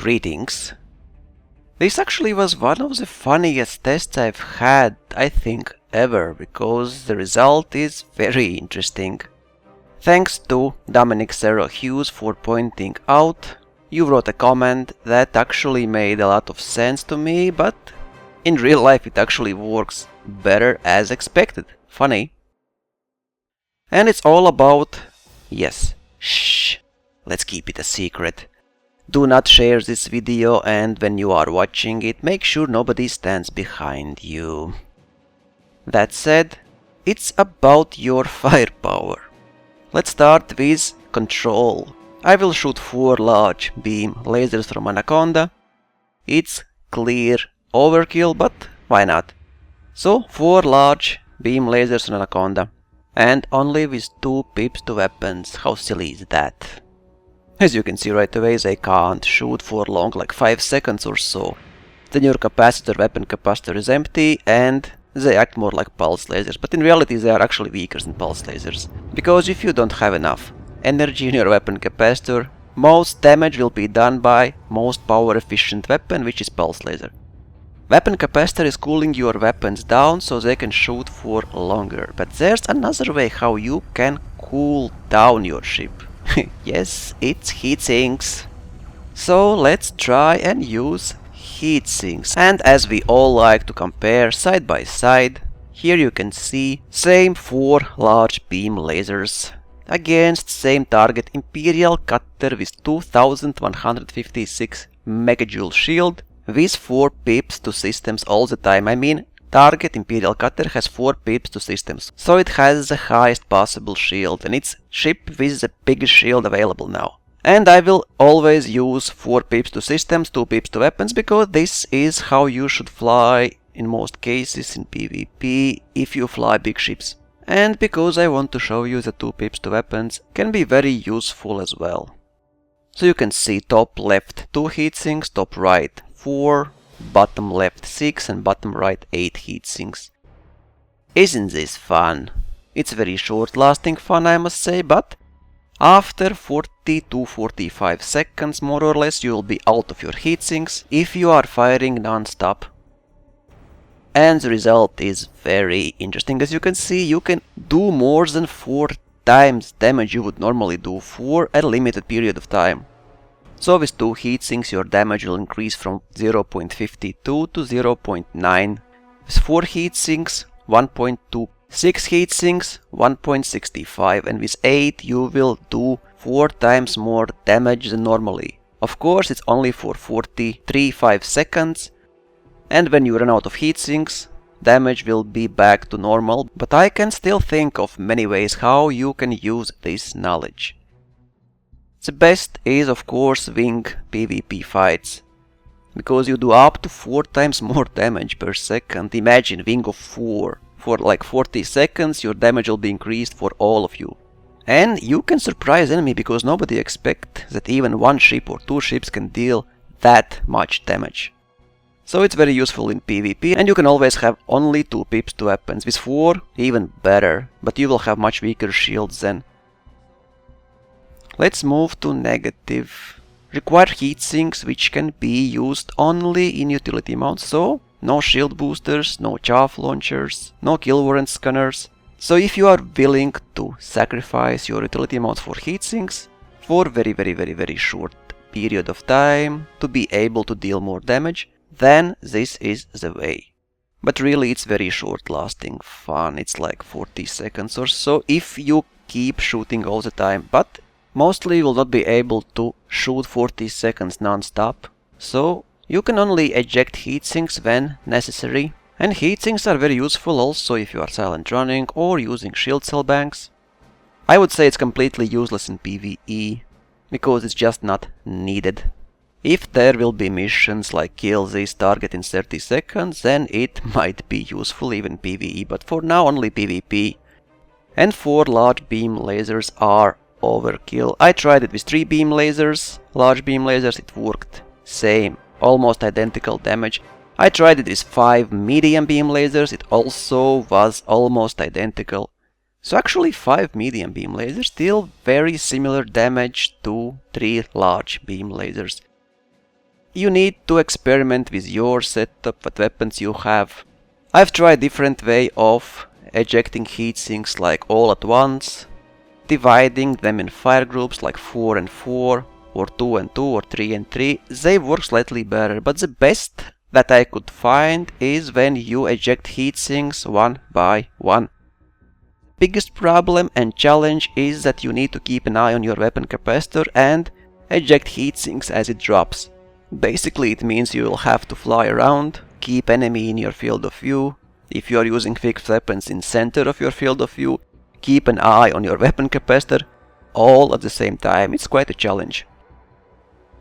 Greetings. This actually was one of the funniest tests I've had, I think, ever, because the result is very interesting. Thanks to Dominic Cerro-hughes for pointing out. You wrote a comment that actually made a lot of sense to me, but in real life it actually works better as expected. Funny. And it's all about... yes, shh, let's keep it a secret. Do not share this video, and when you are watching it, make sure nobody stands behind you. That said, it's about your firepower. Let's start with control. I will shoot 4 large beam lasers from Anaconda. It's clear overkill, but why not? So 4 large beam lasers on Anaconda. And only with 2 pips to weapons. How silly is that? As you can see right away, they can't shoot for long, like 5 seconds or so. Then your weapon capacitor is empty, and they act more like pulse lasers, but in reality they are actually weaker than pulse lasers. Because if you don't have enough energy in your weapon capacitor, most damage will be done by most power efficient weapon, which is pulse laser. Weapon capacitor is cooling your weapons down so they can shoot for longer, but there's another way how you can cool down your ship. Yes, it's heatsinks. So let's try and use heatsinks. And as we all like to compare side by side, here you can see same 4 large beam lasers against same target Imperial cutter with 2156 megajoule shield with 4 pips to systems all the time. I mean, target Imperial cutter has 4 pips to systems, so it has the highest possible shield, and it's ship with the biggest shield available now. And I will always use 4 pips to systems, 2 pips to weapons, because this is how you should fly in most cases in PvP if you fly big ships. And because I want to show you that 2 pips to weapons can be very useful as well. So you can see top left 2 heatsinks, top right 4, bottom left 6 and bottom right 8 heatsinks. Isn't this fun? It's very short lasting fun, I must say, but after 40 to 45 seconds more or less you will be out of your heatsinks if you are firing non-stop. And the result is very interesting. As you can see, you can do more than 4 times damage you would normally do for a limited period of time. So with 2 heatsinks your damage will increase from 0.52 to 0.9. With 4 heatsinks 1.2. 6 heatsinks 1.65, and with 8 you will do 4 times more damage than normally. Of course it's only for 43-5 seconds, and when you run out of heatsinks damage will be back to normal, but I can still think of many ways how you can use this knowledge. The best is of course wing PvP fights, because you do up to 4 times more damage per second. Imagine wing of 4. For like 40 seconds your damage will be increased for all of you. And you can surprise enemy because nobody expects that even 1 ship or 2 ships can deal that much damage. So it's very useful in PvP, and you can always have only 2 pips to weapons. With 4 even better, but you will have much weaker shields then. Let's move to negative. Require heatsinks which can be used only in utility mounts, so no shield boosters, no chaff launchers, no kill warrant scanners. So if you are willing to sacrifice your utility mounts for heatsinks for very short period of time to be able to deal more damage, then this is the way. But really it's very short lasting fun, it's like 40 seconds or so if you keep shooting all the time, but mostly you will not be able to shoot 40 seconds non-stop, so you can only eject heatsinks when necessary. And heatsinks are very useful also if you are silent running or using shield cell banks. I would say it's completely useless in PvE, because it's just not needed. If there will be missions like kill this target in 30 seconds, then it might be useful even PvE, but for now only PvP. And 4 large beam lasers are overkill. I tried it with 3 beam lasers, large beam lasers, it worked same, almost identical damage. I tried it with 5 medium beam lasers, it also was almost identical. So actually 5 medium beam lasers still very similar damage to 3 large beam lasers. you need to experiment with your setup, what weapons you have. I've tried different way of ejecting heatsinks, like all at once, dividing them in fire groups like 4 and 4, or 2 and 2, or 3 and 3. They work slightly better, but the best that I could find is when you eject heatsinks one by one. Biggest problem and challenge is that you need to keep an eye on your weapon capacitor and eject heatsinks as it drops. Basically it means you will have to fly around, keep enemy in your field of view. If you are using fixed weapons in center of your field of view, keep an eye on your weapon capacitor, all at the same time. It's quite a challenge.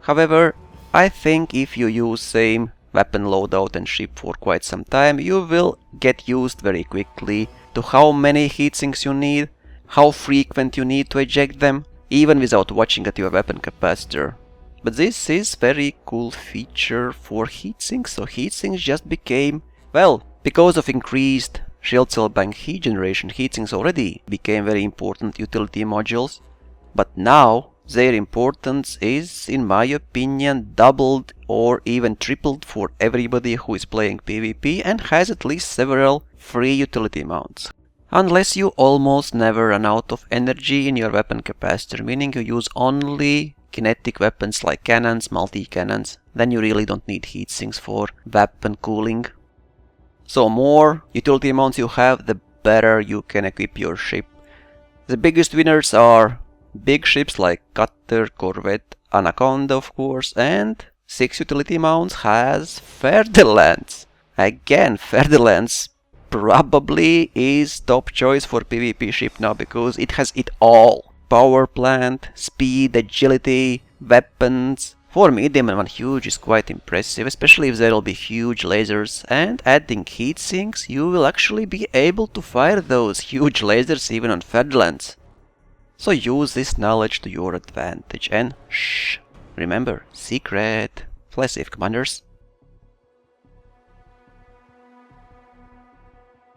However, I think if you use same weapon loadout and ship for quite some time, you will get used very quickly to how many heatsinks you need, how frequent you need to eject them, even without watching at your weapon capacitor. But this is very cool feature for heatsinks, so heatsinks just became, well, because of increased shield cell bank heat generation, heatsinks already became very important utility modules, but now their importance is, in my opinion, doubled or even tripled for everybody who is playing PvP and has at least several free utility mounts. Unless you almost never run out of energy in your weapon capacitor, meaning you use only kinetic weapons like cannons, multi-cannons, then you really don't need heatsinks for weapon cooling. So more utility mounts you have, the better you can equip your ship. The biggest winners are big ships like Cutter, Corvette, Anaconda of course, and 6 utility mounts has Ferdinand. Again, Ferdinand probably is top choice for PvP ship now because it has it all. Power plant, speed, agility, weapons. For medium and one huge is quite impressive, especially if there will be huge lasers, and adding heatsinks you will actually be able to fire those huge lasers even on Ferdinand. So use this knowledge to your advantage and shh, remember, secret. Fly safe, commanders.